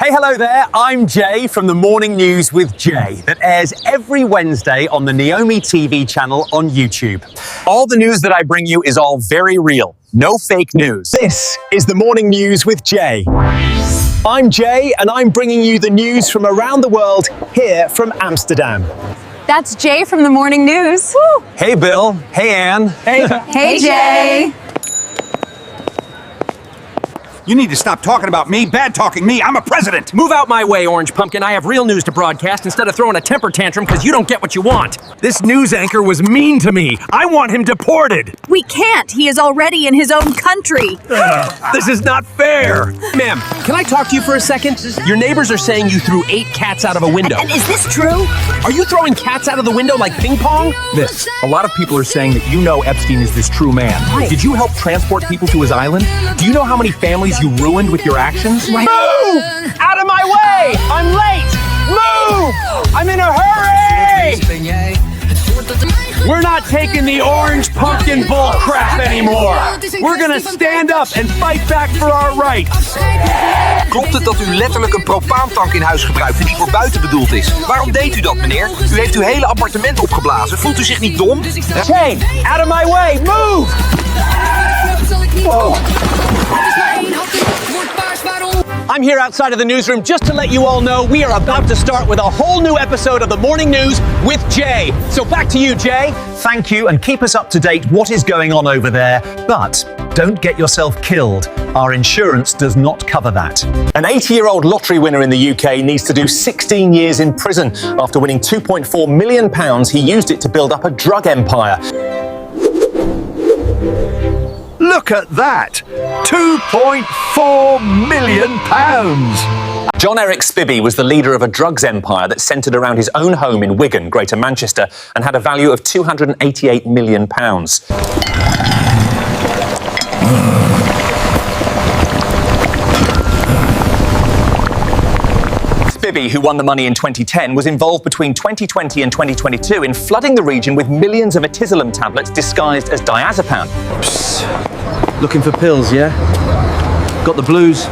Hey, hello there. I'm Jay from the Morning News with Jay that airs every Wednesday on the Neomi TV channel on YouTube. All the news that I bring you is all very real. No fake news. This is the Morning News with Jay. I'm Jay and I'm bringing you the news from around the world here from Amsterdam. That's Jay from the Morning News. Woo. Hey, Bill. Hey, Anne. Hey, Jay. You need to stop talking about me, bad-talking me. I'm a president. Move out my way, Orange Pumpkin. I have real news to broadcast instead of throwing a temper tantrum because you don't get what you want. This news anchor was mean to me. I want him deported. We can't. He is already in his own country. This is not fair. Ma'am, can I talk to you for a second? Your neighbors are saying you threw 8 cats out of a window. And is this true? Are you throwing cats out of the window like ping pong? A lot of people are saying that you know Epstein is this true man. Right. Did you help transport people to his island? Do you know how many families you ruined with your actions? Right. Move! Out of my way! I'm late! Move! I'm in a hurry! We're not taking the orange pumpkin bull crap anymore. We're gonna stand up and fight back for our rights. Klopt het dat u letterlijk een propaantank in huis gebruikt die voor buiten bedoeld is? Waarom deed u dat, meneer? U heeft uw hele appartement opgeblazen. Voelt u zich niet dom? Shane, out of my way! Move! Whoa. I'm here outside of the newsroom just to let you all know we are about to start with a whole new episode of the Morning News with Jay. So back to you, Jay. Thank you, and keep us up to date what is going on over there. But don't get yourself killed. Our insurance does not cover that. An 80-year-old lottery winner in the UK needs to do 16 years in prison. After winning £2.4 million, he used it to build up a drug empire. Look at that! £2.4 million! John Eric Spivey was the leader of a drugs empire that centred around his own home in Wigan, Greater Manchester, and had a value of £288 million. Spivey, who won the money in 2010, was involved between 2020 and 2022 in flooding the region with millions of Atizolam tablets disguised as diazepam. Psst. Looking for pills, yeah? Got the blues.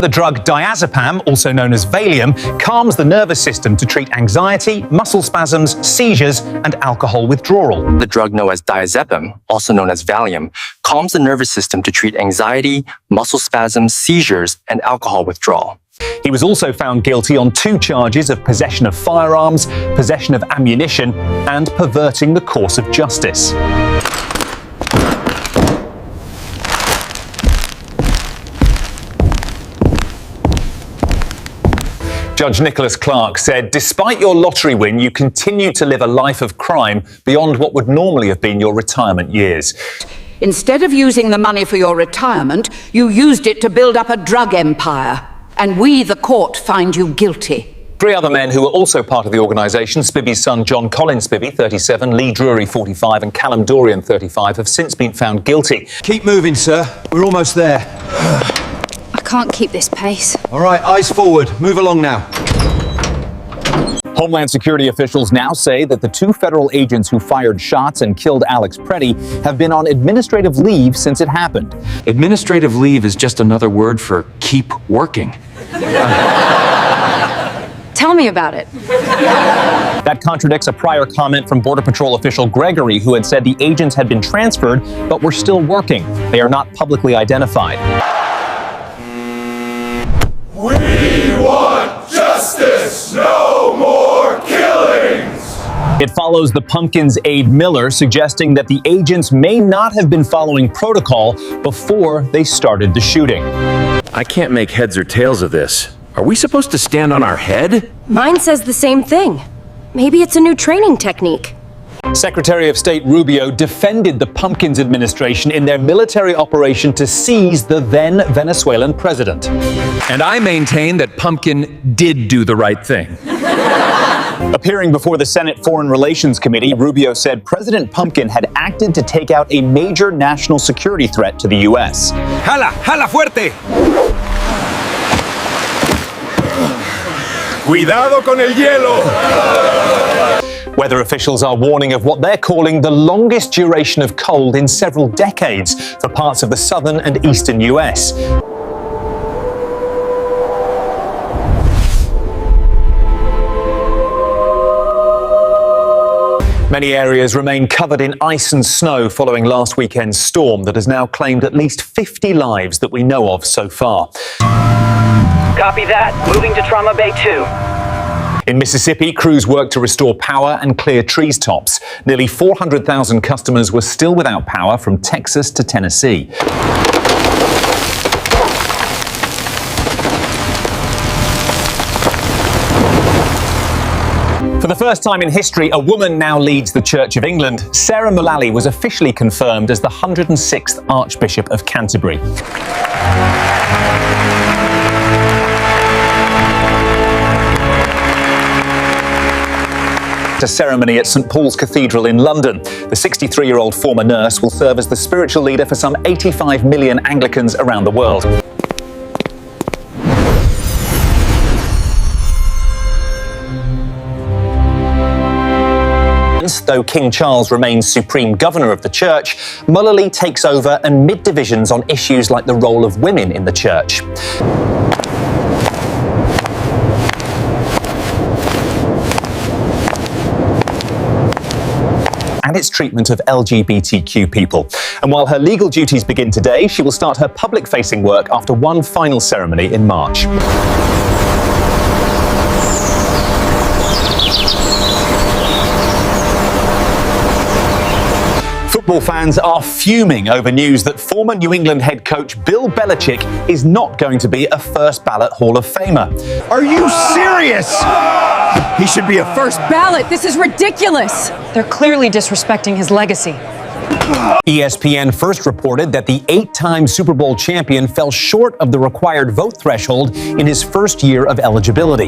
The drug diazepam, also known as Valium, calms the nervous system to treat anxiety, muscle spasms, seizures, and alcohol withdrawal. The drug known as diazepam, also known as Valium, calms the nervous system to treat anxiety, muscle spasms, seizures, and alcohol withdrawal. He was also found guilty on 2 charges of possession of firearms, possession of ammunition, and perverting the course of justice. Judge Nicholas Clark said, despite your lottery win, you continue to live a life of crime beyond what would normally have been your retirement years. Instead of using the money for your retirement, you used it to build up a drug empire. And we, the court, find you guilty. 3 other men who were also part of the organisation, Spivey's son John Colin Spivey, 37, Lee Drury, 45, and Callum Dorian, 35, have since been found guilty. Keep moving, sir. We're almost there. I can't keep this pace. All right, eyes forward. Move along now. Homeland Security officials now say that the 2 federal agents who fired shots and killed Alex Preddy have been on administrative leave since it happened. Administrative leave is just another word for keep working. Tell me about it. That contradicts a prior comment from Border Patrol official Gregory, who had said the agents had been transferred but were still working. They are not publicly identified. We want justice, no more killings! It follows the Pumpkins' Aide Miller suggesting that the agents may not have been following protocol before they started the shooting. I can't make heads or tails of this. Are we supposed to stand on our head? Mine says the same thing. Maybe it's a new training technique. Secretary of State Rubio defended the Pumpkins administration in their military operation to seize the then Venezuelan president. And I maintain that Pumpkin did do the right thing. Appearing before the Senate Foreign Relations Committee, Rubio said President Pumpkin had acted to take out a major national security threat to the U.S. Jala, jala fuerte! Cuidado con el hielo! Weather officials are warning of what they're calling the longest duration of cold in several decades for parts of the southern and eastern US. Many areas remain covered in ice and snow following last weekend's storm that has now claimed at least 50 lives that we know of so far. Copy that. Moving to Trauma Bay 2. In Mississippi, crews worked to restore power and clear trees tops. Nearly 400,000 customers were still without power from Texas to Tennessee. For the first time in history, a woman now leads the Church of England. Sarah Mullally was officially confirmed as the 106th Archbishop of Canterbury. A ceremony at St Paul's Cathedral in London. The 63-year-old former nurse will serve as the spiritual leader for some 85 million Anglicans around the world. Though King Charles remains supreme governor of the church, Mullally takes over amid divisions on issues like the role of women in the church. And its treatment of LGBTQ people. And while her legal duties begin today, she will start her public-facing work after one final ceremony in March. Football fans are fuming over news that former New England head coach Bill Belichick is not going to be a first-ballot Hall of Famer. Are you serious? He should be a first Ballot, this is ridiculous. They're clearly disrespecting his legacy. ESPN first reported that the 8-time Super Bowl champion fell short of the required vote threshold in his first year of eligibility.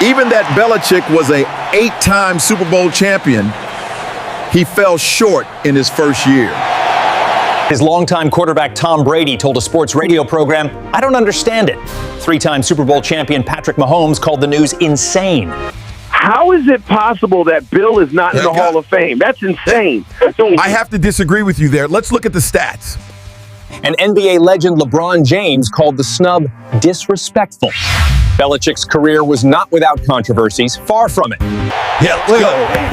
Even that Belichick was a 8-time Super Bowl champion, he fell short in his first year. His longtime quarterback Tom Brady told a sports radio program, "I don't understand it." 3-time Super Bowl champion Patrick Mahomes called the news insane. How is it possible that Bill is not in the Hall of Fame? That's insane. I have to disagree with you there. Let's look at the stats. And NBA legend LeBron James called the snub disrespectful. Belichick's career was not without controversies, far from it. Yeah, look,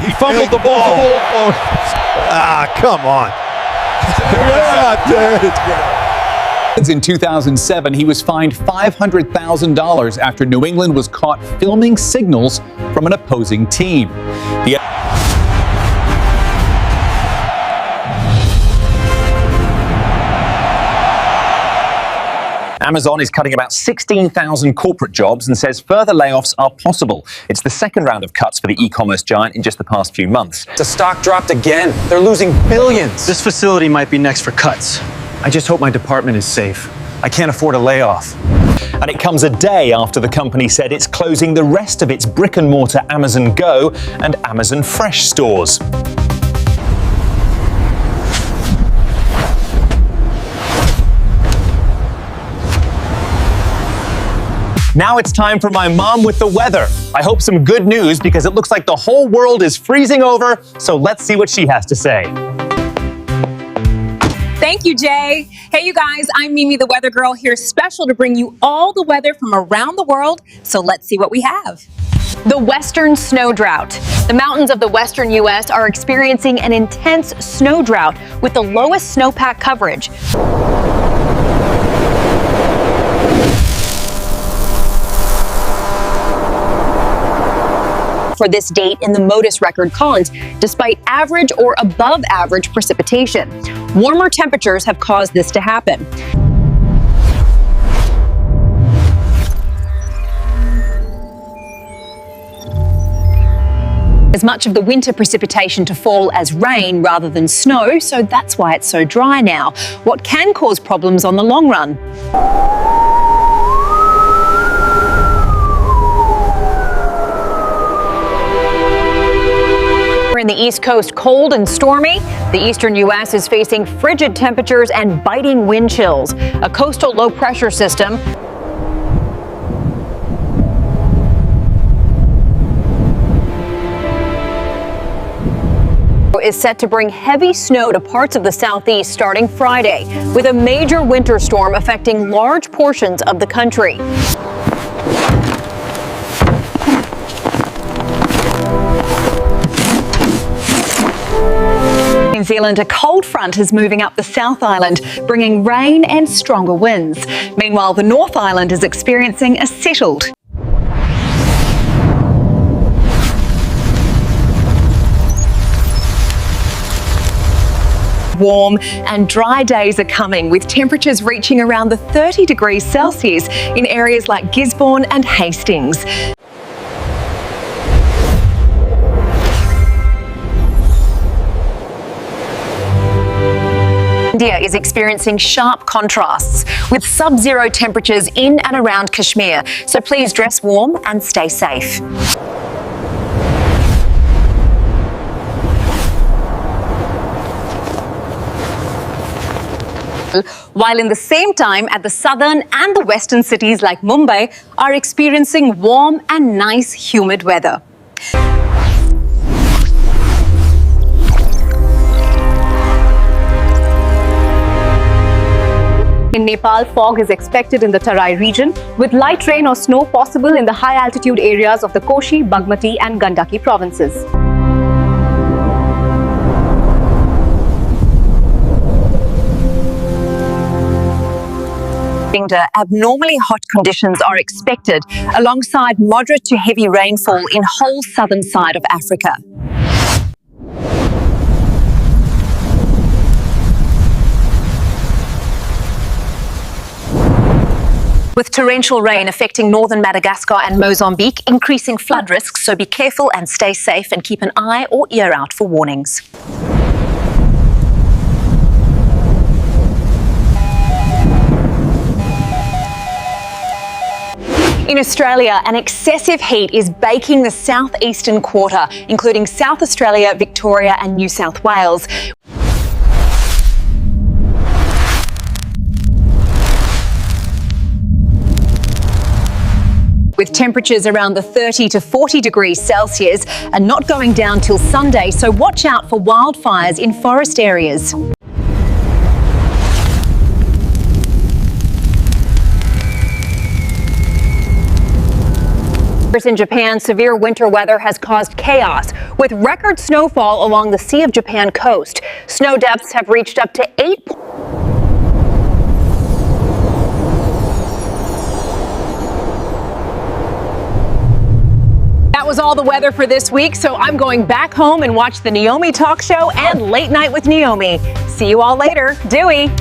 he fumbled the ball. Come on. In 2007, he was fined $500,000 after New England was caught filming signals from an opposing team. Amazon is cutting about 16,000 corporate jobs and says further layoffs are possible. It's the second round of cuts for the e-commerce giant in just the past few months. The stock dropped again. They're losing billions. This facility might be next for cuts. I just hope my department is safe. I can't afford a layoff. And it comes a day after the company said it's closing the rest of its brick-and-mortar Amazon Go and Amazon Fresh stores. Now it's time for my mom with the weather. I hope some good news because it looks like the whole world is freezing over, so let's see what she has to say. Thank you, Jay. Hey, you guys, I'm Mimi, the weather girl, here special to bring you all the weather from around the world, so let's see what we have. The Western Snow Drought. The mountains of the western U.S. are experiencing an intense snow drought with the lowest snowpack coverage. For this date in the MODIS record columns, despite average or above average precipitation. Warmer temperatures have caused this to happen. As much of the winter precipitation to fall as rain rather than snow, so that's why it's so dry now. What can cause problems on the long run? In the East Coast, cold and stormy. The eastern U.S. is facing frigid temperatures and biting wind chills. A coastal low-pressure system is set to bring heavy snow to parts of the southeast starting Friday, with a major winter storm affecting large portions of the country. New Zealand, a cold front is moving up the South Island, bringing rain and stronger winds. Meanwhile, the North Island is experiencing a settled. Warm and dry days are coming, with temperatures reaching around the 30 degrees Celsius in areas like Gisborne and Hastings. India is experiencing sharp contrasts with sub-zero temperatures in and around Kashmir, so please dress warm and stay safe. While in the same time at the southern and the western cities like Mumbai are experiencing warm and nice humid weather. In Nepal, fog is expected in the Tarai region, with light rain or snow possible in the high-altitude areas of the Koshi, Bagmati and Gandaki provinces. Abnormally hot conditions are expected, alongside moderate to heavy rainfall in whole southern side of Africa. With torrential rain affecting northern Madagascar and Mozambique, increasing flood risks, so be careful and stay safe and keep an eye or ear out for warnings. In Australia, an excessive heat is baking the southeastern quarter, including South Australia, Victoria and New South Wales. With temperatures around the 30 to 40 degrees Celsius and not going down till Sunday, so watch out for wildfires in forest areas. In Japan, severe winter weather has caused chaos, with record snowfall along the Sea of Japan coast. Snow depths have reached up to 8. That was all the weather for this week, so I'm going back home and watch the Neomi talk show and Late Night with Neomi. See you all later. Dewey.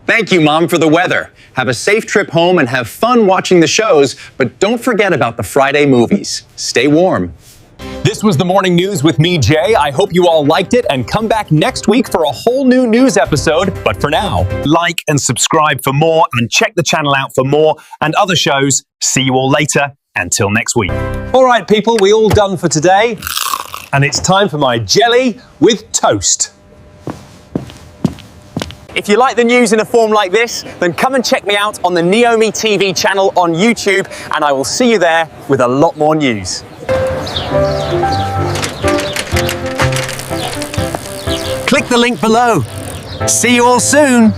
Thank you, Mom, for the weather. Have a safe trip home and have fun watching the shows, but don't forget about the Friday movies. Stay warm. This was the Morning News with me, Jay. I hope you all liked it, and come back next week for a whole new news episode. But for now, like and subscribe for more, and check the channel out for more and other shows. See you all later. Until next week. All right, people, we all done for today, and it's time for my jelly with toast. If you like the news in a form like this, then come and check me out on the Neomitv channel on YouTube, and I will see you there with a lot more news. Click the link below. See you all soon.